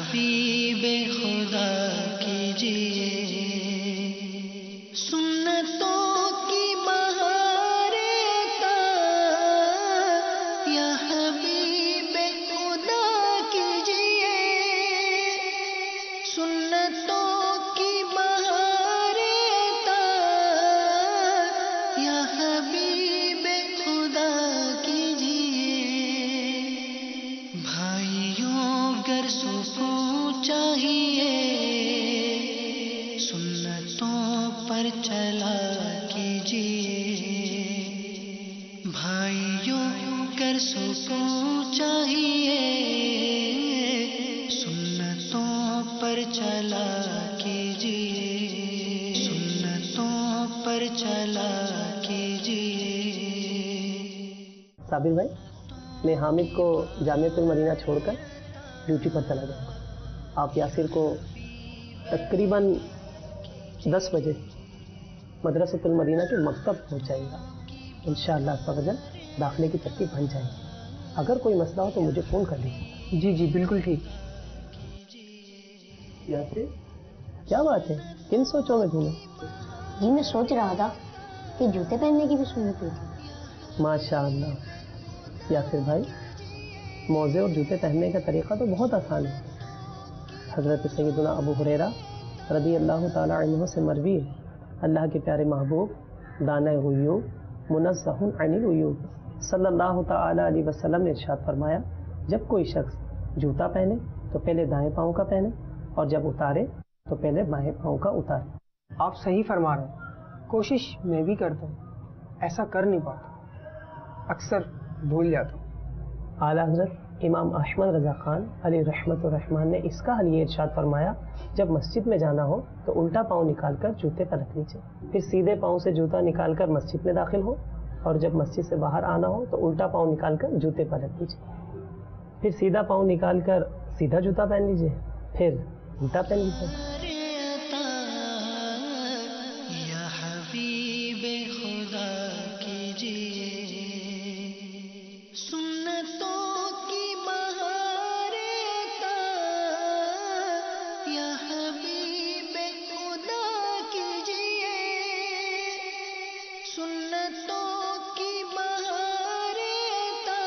حبیب خدا کیجیے، سنتوں کی بہار عطا یا حبیب خدا کیجیے، سنتوں کی بہار عطا یا حبیب خدا کیجیے۔ بھائیوں گر سکون چاہیے، سنتوں پر چلا کیجیے۔ بھائیوں گر سکون چاہیے، سنتوں پر چلا کیجیے، سنتوں پر چلا کیجیے۔ صابر بھائی، میں حامد کو جامعۃ المدینہ چھوڑ کر ڈیوٹی پر چلا جاؤں گا۔ آپ یاسر کو تقریباً 10 بجے مدرسۃ المدینہ کے مکتب پہنچائے گا۔ انشاءاللہ عز و جل داخلے کی ترتیب بن جائے گی۔ اگر کوئی مسئلہ ہو تو مجھے فون کر دیجیے۔ جی جی بالکل ٹھیک۔ یاسر، کیا بات ہے؟ کن سوچوں میں گھومے؟ جی میں سوچ رہا تھا کہ جوتے پہننے کی بھی سنت ہوتی ہے۔ ماشاء اللہ یاسر بھائی، موزے اور جوتے پہننے کا طریقہ تو بہت آسان ہے۔ حضرت سیدنا ابو ہریرہ رضی اللہ تعالی عنہ سے مروی ہے، اللہ کے پیارے محبوب دانۂ غیوب منزہ عن العیوب صلی اللہ تعالی علیہ وسلم نے ارشاد فرمایا، جب کوئی شخص جوتا پہنے تو پہلے دائیں پاؤں کا پہنے، اور جب اتارے تو پہلے بائیں پاؤں کا اتارے۔ آپ صحیح فرما رہے ہیں، کوشش میں بھی کرتا ہوں، ایسا کر نہیں پاتا، اکثر بھول جاتا ہوں۔ اعلیٰ حضرت امام احمد رضا خان علیہ رحمت الرحمن نے اس کا حل یہ ارشاد فرمایا، جب مسجد میں جانا ہو تو الٹا پاؤں نکال کر جوتے پر رکھ لیجیے، پھر سیدھے پاؤں سے جوتا نکال کر مسجد میں داخل ہو، اور جب مسجد سے باہر آنا ہو تو الٹا پاؤں نکال کر جوتے پر رکھ لیجیے، پھر سیدھا پاؤں نکال کر سیدھا جوتا پہن لیجیے، پھر الٹا پہن لیجیے۔ یا حبیب خدا کیجیے، سنتوں کی بہار عطا یا حبیب خدا کیجیے، سنتوں کی بہار عطا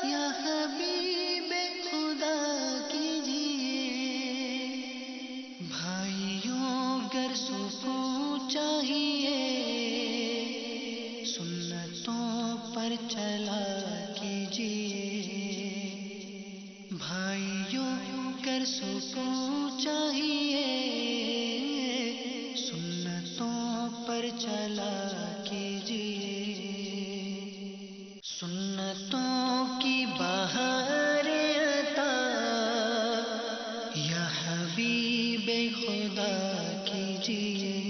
یا حبیب خدا کیجیے۔ بھائیوں گر سکون چاہیے، سنتوں پر چلا کیجیے۔ بھائیوں گر سکون چاہیے، سنتوں پر چلا کیجیے، سنتوں کی بہار عطا یا حبیب خدا کیجیے،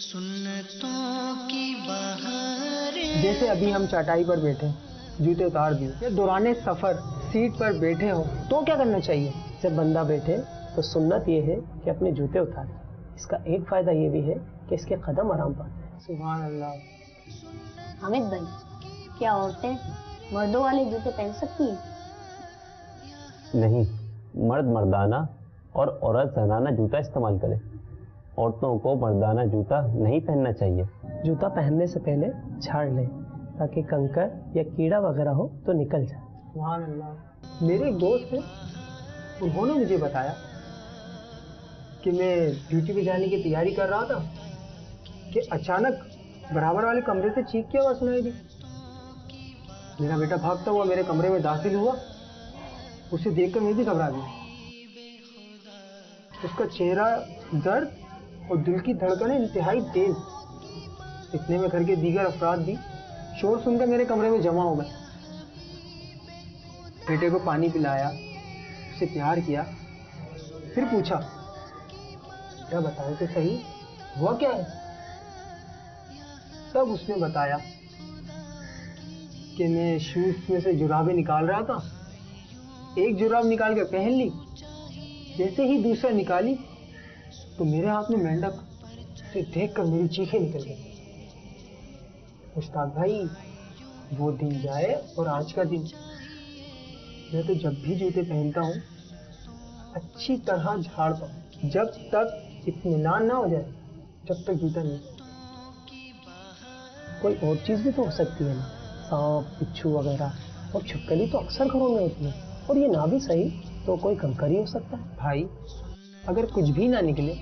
سنتوں کی بہار۔ جیسے ابھی ہم چٹائی پر بیٹھے، جوتے اتار دیے، یا دوران سفر سیٹ پر بیٹھے ہو تو کیا کرنا چاہیے؟ جب بندہ بیٹھے تو سنت یہ ہے کہ اپنے جوتے اتارے۔ اس کا ایک فائدہ یہ بھی ہے کہ اس کے قدم آرام پاتے ہیں۔ سبحان اللہ۔ حامد بھائی، کیا عورتیں مردوں والے جوتے پہن سکتی ہیں؟ نہیں، مرد مردانہ اور عورت زنانہ جوتا استعمال کرے، عورتوں کو مردانہ جوتا نہیں پہننا چاہیے۔ جوتا پہننے سے پہلے جھاڑ لیں تاکہ کنکر یا کیڑا وغیرہ ہو تو نکل جائے۔ سبحان اللہ۔ میرے ایک دوست ہیں، انہوں نے مجھے بتایا کہ میں ڈیوٹی پہ جانے کی تیاری کر رہا تھا کہ اچانک برابر والے کمرے سے چیخ کی آواز سنائی دی۔ میرا بیٹا بھاگتا ہوا میرے کمرے میں داخل ہوا، اسے دیکھ کر میں بھی گھبرا گیا۔ اس کا چہرہ درد اور دل کی دھڑکنیں انتہائی تیز۔ اتنے میں گھر کے دیگر افراد بھی شور سن کر میرے کمرے میں جمع ہو گئے۔ بیٹے کو پانی پلایا، اسے پیار کیا، پھر پوچھا، کیا بتائیں تو صحیح، ہوا کیا ہے؟ تب اس نے بتایا کہ میں شوز میں سے جرابیں نکال رہا تھا، ایک جراب نکال کر پہن لی، جیسے ہی دوسرا نکالی تو میرے ہاتھ میں مینڈک، اسے دیکھ کر میری چیخیں نکل گئی۔ مشتاق بھائی، وہ دن جائے اور آج کا دن میں تو جب بھی جوتے پہنتا ہوں اچھی طرح جھاڑتا ہوں، جب تک اطمینان نہ ہو جائے جب تک جوتا نہیں۔ کوئی اور چیز بھی تو ہو سکتی ہے نا، سانپ بچھو وغیرہ، اور چھپکلی تو اکثر گھروں میں ہوتی ہے، اور یہ نہ بھی صحیح تو کوئی کنکر ہی ہو سکتا ہے۔ بھائی اگر کچھ بھی نہ نکلے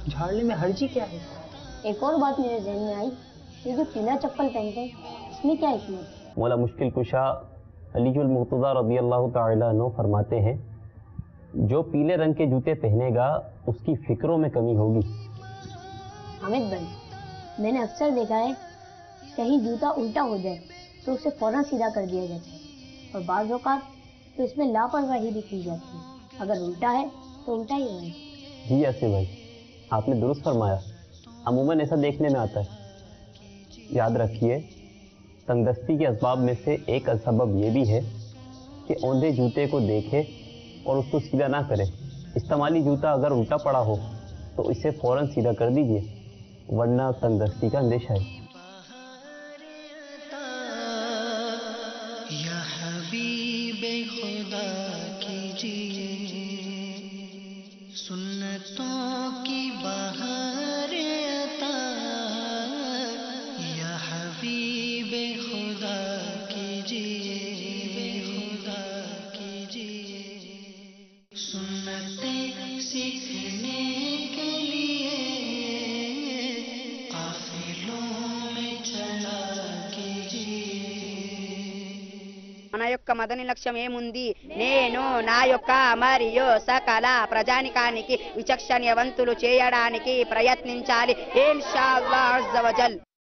جھاڑنے میں حرجی کیا ہے؟ ایک اور بات میرے ذہن میں آئی، یہ جو پیلا چپل پہنتے ہیں اس میں کیا حکمت ہے؟ مولا مشکل کشا علی المرتضیٰ رضی اللہ تعالیٰ عنہ فرماتے ہیں جو پیلے رنگ کے جوتے پہنے گا اس کی فکروں میں کمی ہوگی۔ حامد بھائی، میں نے اکثر دیکھا ہے کہیں جوتا الٹا ہو جائے تو اسے فوراً سیدھا کر دیا جاتا ہے، اور بعض اوقات تو اس میں لاپرواہی بھی کی جاتی ہے، اگر الٹا ہے تو الٹا ہی ہوئے۔ جی یاسر بھائی، آپ نے درست فرمایا، عموماً ایسا دیکھنے میں آتا ہے۔ یاد رکھیے تنگ دستی کے اسباب میں سے ایک سبب یہ بھی ہے کہ اوندھے جوتے کو دیکھے اور اس کو سیدھا نہ کرے۔ استعمالی جوتا اگر الٹا پڑا ہو تو اسے فوراً سیدھا کر دیجیے، ورنہ تنگ دستی کا اندیشہ ہے۔ یا حبیب خدا کیجیے سنتوں کی بہار عطا، یا حبیب خدا کیجیے خدا کیجیے سنتیں سیکھنے کے لیے قافلوں میں چلا کیجیے۔ మన యొక్క మదని లక్ష్యం ఏముంది? నేను నా యొక్క మరియు సకల ప్రజానికానికి విచక్షణీయవంతులు చేయడానికి ప్రయత్నించాలి ఇన్షాల్లాహ్ అజ్జ వజల్।